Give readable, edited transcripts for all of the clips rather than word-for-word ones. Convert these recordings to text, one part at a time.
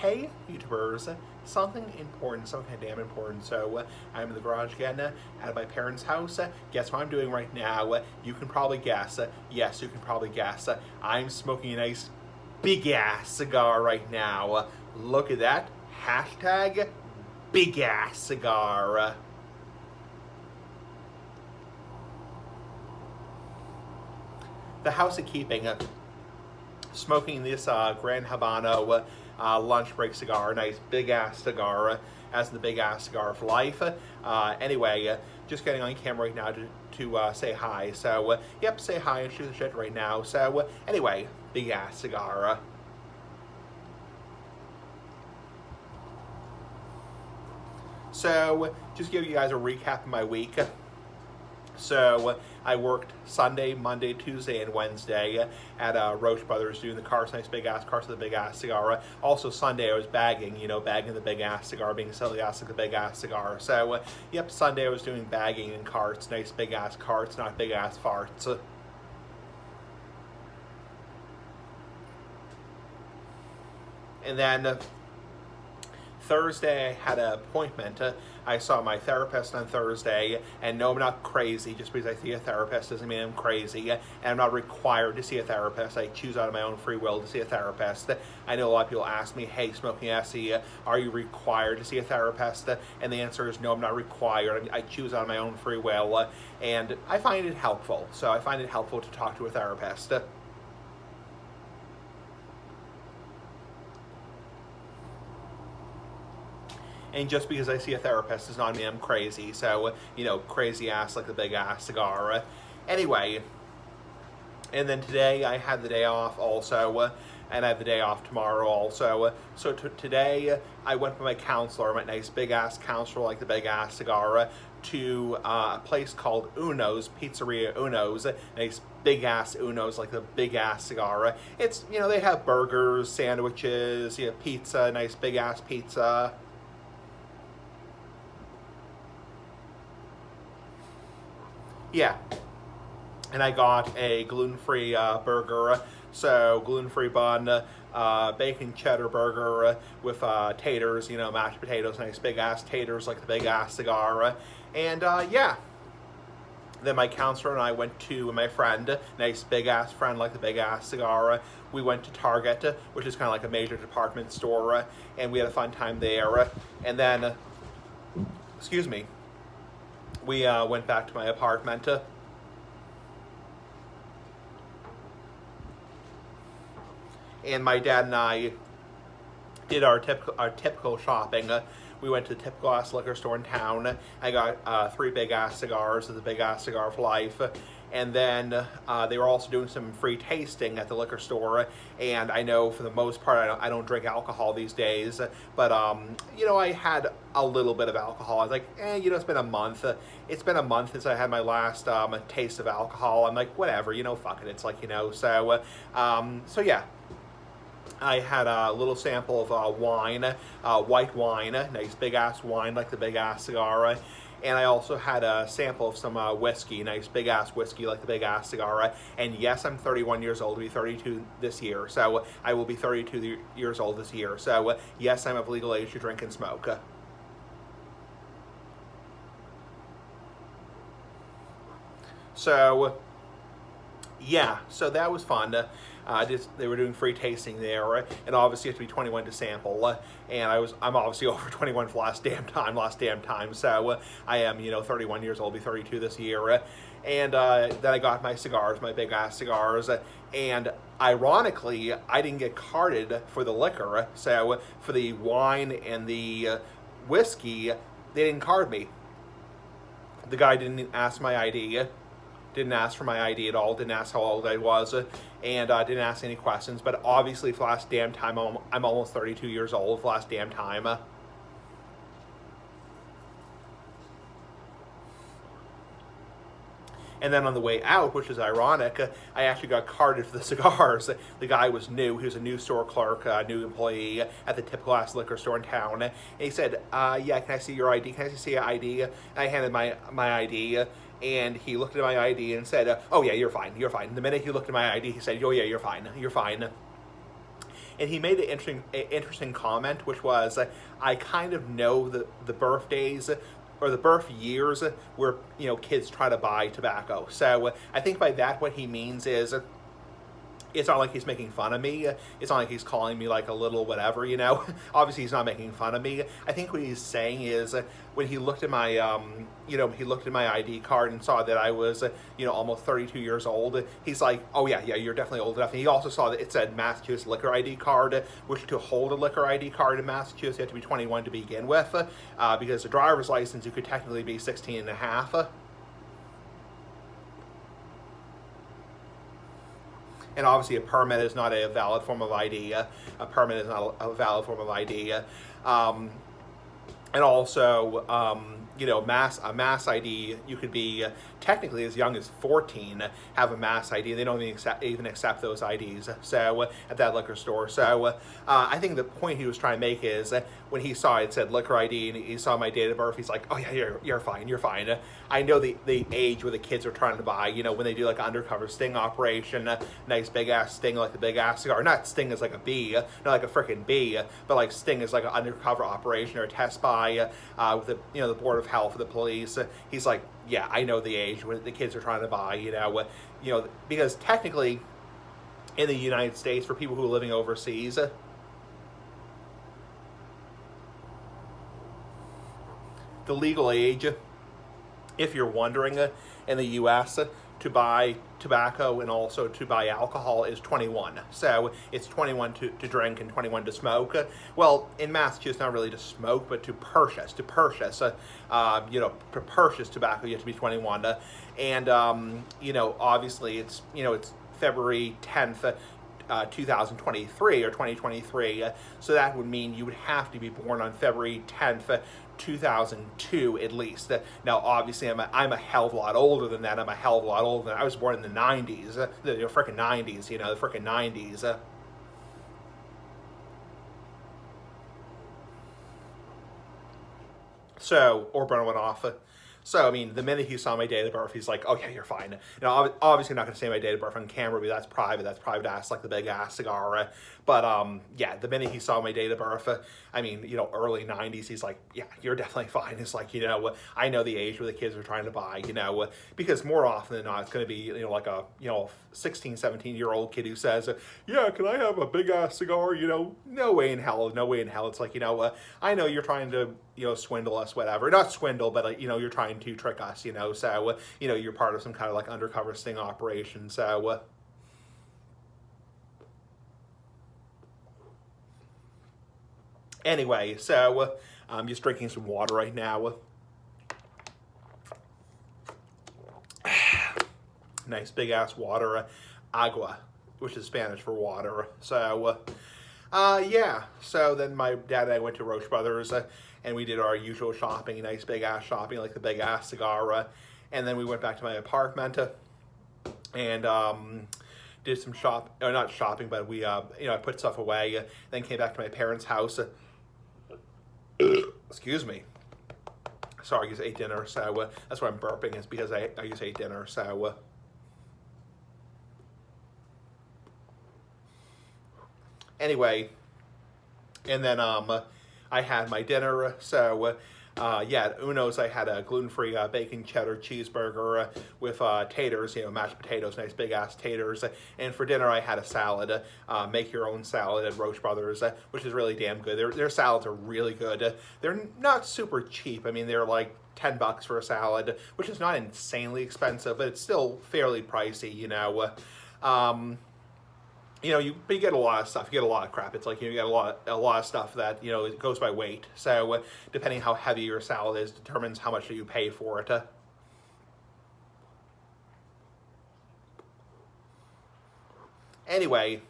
Hey, YouTubers, something important, something damn important. So, I'm in the garage again, at my parents' house. Guess what I'm doing right now? You can probably guess. Yes, you can probably guess. I'm smoking a nice big ass cigar right now. Look at that. Hashtag big ass cigar. The house of keeping. Smoking this Gran Habano lunch break cigar, nice big ass cigar, as the big ass cigar of life. Anyway, just getting on camera right now to say hi. So, yep, say hi and shoot the shit right now. So, anyway, big ass cigar. So, just give you guys a recap of my week. So I worked Sunday, Monday, Tuesday, and Wednesday at Roche Brothers doing the Carts, nice big ass Carts with the big ass cigar. Also Sunday I was bagging, bagging the big ass cigar, being silly ass like the big ass cigar. So yep, Sunday I was doing bagging in Carts, nice big ass Carts, not big ass farts. And then Thursday, I had an appointment. I saw my therapist on Thursday, and no, I'm not crazy. Just because I see a therapist doesn't mean I'm crazy, and I'm not required to see a therapist. I choose out of my own free will to see a therapist. I know a lot of people ask me, hey, Smoking Essie, are you required to see a therapist? And the answer is no, I'm not required. I choose out of my own free will, and I find it helpful. So I find it helpful to talk to a therapist. And just because I see a therapist does not mean I'm crazy. So, crazy ass like the big ass cigar. Anyway, and then today I had the day off also, and I have the day off tomorrow also. So today I went with my counselor, my nice big ass counselor like the big ass cigar, to a place called Uno's, Pizzeria Uno's, nice big ass Uno's like the big ass cigar. It's, they have burgers, sandwiches, pizza, nice big ass pizza. Yeah, and I got a gluten-free burger, so gluten-free bun, bacon cheddar burger with taters, mashed potatoes, nice big-ass taters like the big-ass cigar, and yeah. Then my counselor and I went to my friend, nice big-ass friend like the big-ass cigar. We went to Target, which is kind of like a major department store, and we had a fun time there, and then, excuse me, we went back to my apartment. And my dad and I did our typical shopping. We went to the typical ass liquor store in town. I got 3 big ass cigars of the big ass cigar for life. And then they were also doing some free tasting at the liquor store. And I know for the most part, I don't drink alcohol these days. But, I had a little bit of alcohol. I was like, it's been a month. It's been a month since I had my last taste of alcohol. I'm like, whatever, fuck it. It's like, so yeah. I had a little sample of wine, white wine, nice big ass wine like the big ass cigar. And I also had a sample of some whiskey, nice big ass whiskey like the big ass cigar. And yes, I'm 31 years old, I'll be 32 this year. So I will be 32 years old this year. So yes, I'm of legal age to drink and smoke. So yeah, so that was fun. They were doing free tasting there, and obviously you have to be 21 to sample. And I'm obviously over 21 for last damn time. So I am, 31 years old, be 32 this year. And then I got my cigars, my big ass cigars. And ironically, I didn't get carded for the liquor. So for the wine and the whiskey, they didn't card me. The guy didn't ask my ID. Didn't ask for my ID at all, didn't ask how old I was, and didn't ask any questions. But obviously, for the last damn time, I'm almost 32 years old, for the last damn time. And then on the way out, which is ironic, I actually got carded for the cigars. The guy was new. He was a new store clerk, a new employee at the typical ass liquor store in town. And he said, yeah, can I see your ID? Can I see your ID? And I handed my ID. And he looked at my ID and said, oh yeah, you're fine. The minute he looked at my ID, he said, oh yeah, you're fine. and he made an interesting comment, which was, I kind of know the birthdays or the birth years where kids try to buy tobacco. So I think by that what he means is, it's not like he's making fun of me. It's not like he's calling me like a little whatever, Obviously, he's not making fun of me. I think what he's saying is, when he looked at my, he looked at my ID card and saw that I was, almost 32 years old. He's like, oh yeah, you're definitely old enough. And he also saw that it said Massachusetts liquor ID card, which to hold a liquor ID card in Massachusetts, you have to be 21 to begin with, because the driver's license, you could technically be 16 and a half. And obviously, a permit is not a valid form of ID. A permit is not a valid form of ID. And also, a mass ID, you could be technically as young as 14, have a mass ID. They don't even accept those IDs. So at that liquor store. So I think the point he was trying to make is, when he saw it said liquor ID and he saw my date of birth, he's like, oh yeah, you're fine. I know the age where the kids are trying to buy. When they do like an undercover sting operation, nice big ass sting like the big ass cigar. Not sting as like a bee, not like a freaking bee, but like sting is like an undercover operation or a test buy with the Board of Health, the police. He's like, yeah, I know the age when the kids are trying to buy. Because technically, in the United States, for people who are living overseas, the legal age, if you're wondering, in the U.S. to buy tobacco and also to buy alcohol is 21. So it's 21 to drink and 21 to smoke. Well, in Massachusetts, not really to smoke, but to purchase. To purchase tobacco, you have to be 21. And obviously, it's February 10th. 2023 or 2023, so that would mean you would have to be born on February 10th, 2002 at least. Now, obviously, I'm a hell of a lot older than that. I was born in the 90s, the frickin' 90s, the frickin' 90s. So, or burn went off. So, I mean, the minute he saw my date of birth, he's like, oh, yeah, you're fine. Obviously, I'm not going to say my date of birth on camera, but that's private. That's private ass, like the big ass cigar. But, yeah, the minute he saw my date of birth, early 90s, he's like, yeah, you're definitely fine. It's like, I know the age where the kids are trying to buy, because more often than not, it's going to be, like a, 16, 17-year-old kid who says, yeah, can I have a big ass cigar? No way in hell. It's like, I know you're trying to, swindle us, whatever. Not swindle, but, you're trying to trick us, so, you're part of some kind of like undercover sting operation. So, anyway, so I'm just drinking some water right now. Nice big ass water, agua, which is Spanish for water. So, yeah. So then my dad and I went to Roche Brothers, and we did our usual shopping, nice big ass shopping, like the big ass cigar. And then we went back to my apartment, and did some not shopping, but we, I put stuff away. Then came back to my parents' house. Excuse me. Sorry, I just ate dinner, so that's why I'm burping, is because I just ate dinner, so. Anyway, and then I had my dinner, so yeah, at Uno's I had a gluten-free bacon cheddar cheeseburger with taters, mashed potatoes, nice big-ass taters, and for dinner I had a salad, make your own salad at Roche Brothers, which is really damn good. Their salads are really good. They're not super cheap. I mean, they're like $10 for a salad, which is not insanely expensive, but it's still fairly pricey, but you get a lot of stuff. You get a lot of crap. It's like, you get a lot of stuff that, it goes by weight. So depending how heavy your salad is determines how much you pay for it. Anyway,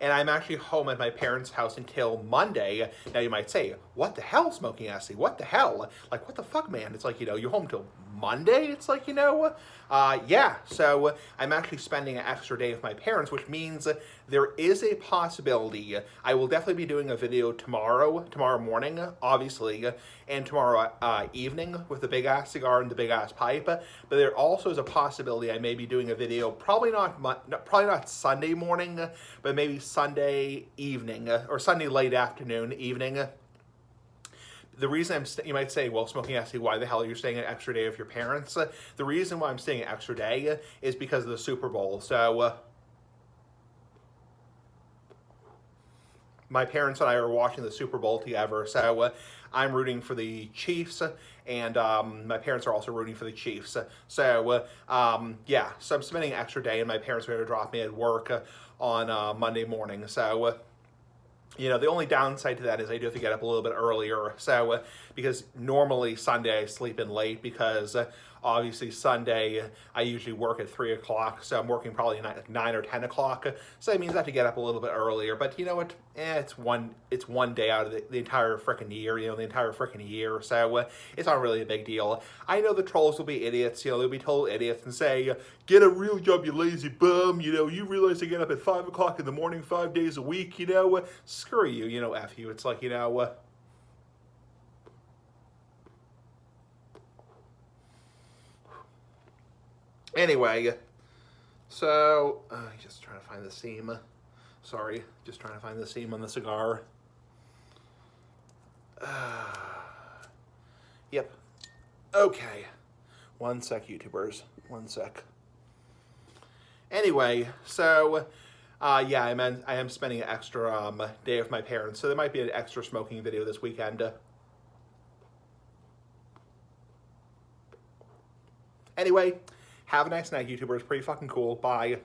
and I'm actually home at my parents' house until Monday. Now you might say, what the hell, Smoking Assy? What the hell? Like, what the fuck, man? It's like, you're home till Monday, it's like, yeah, so I'm actually spending an extra day with my parents, which means there is a possibility I will definitely be doing a video tomorrow morning, obviously, and tomorrow evening with the big ass cigar and the big ass pipe. But there also is a possibility I may be doing a video, probably not Sunday morning, but maybe Sunday evening or Sunday late afternoon, evening. The reason you might say, well, Smoking asks you, why the hell are you staying an extra day with your parents? The reason why I'm staying an extra day is because of the Super Bowl. So, my parents and I are watching the Super Bowl together. So, I'm rooting for the Chiefs, and my parents are also rooting for the Chiefs. So, yeah, so I'm spending an extra day, and my parents are going to drop me at work on Monday morning. So, the only downside to that is I do have to get up a little bit earlier. So, because normally Sunday I sleep in late because obviously Sunday I usually work at 3 o'clock. So I'm working probably at 9 or 10 o'clock. So that means I have to get up a little bit earlier. But you know what? It's one day out of the entire freaking year, the entire freaking year. So it's not really a big deal. I know the trolls will be idiots. They'll be total idiots and say, get a real job, you lazy bum. You realize to get up at 5 o'clock in the morning 5 days a week, screw you, F you. It's like, Anyway, so, just trying to find the seam. Sorry, just trying to find the seam on the cigar. Yep. Okay. One sec, YouTubers. One sec. Anyway, so, yeah, I am spending an extra day with my parents, so there might be an extra smoking video this weekend. Anyway, have a nice night, YouTubers. Pretty fucking cool. Bye.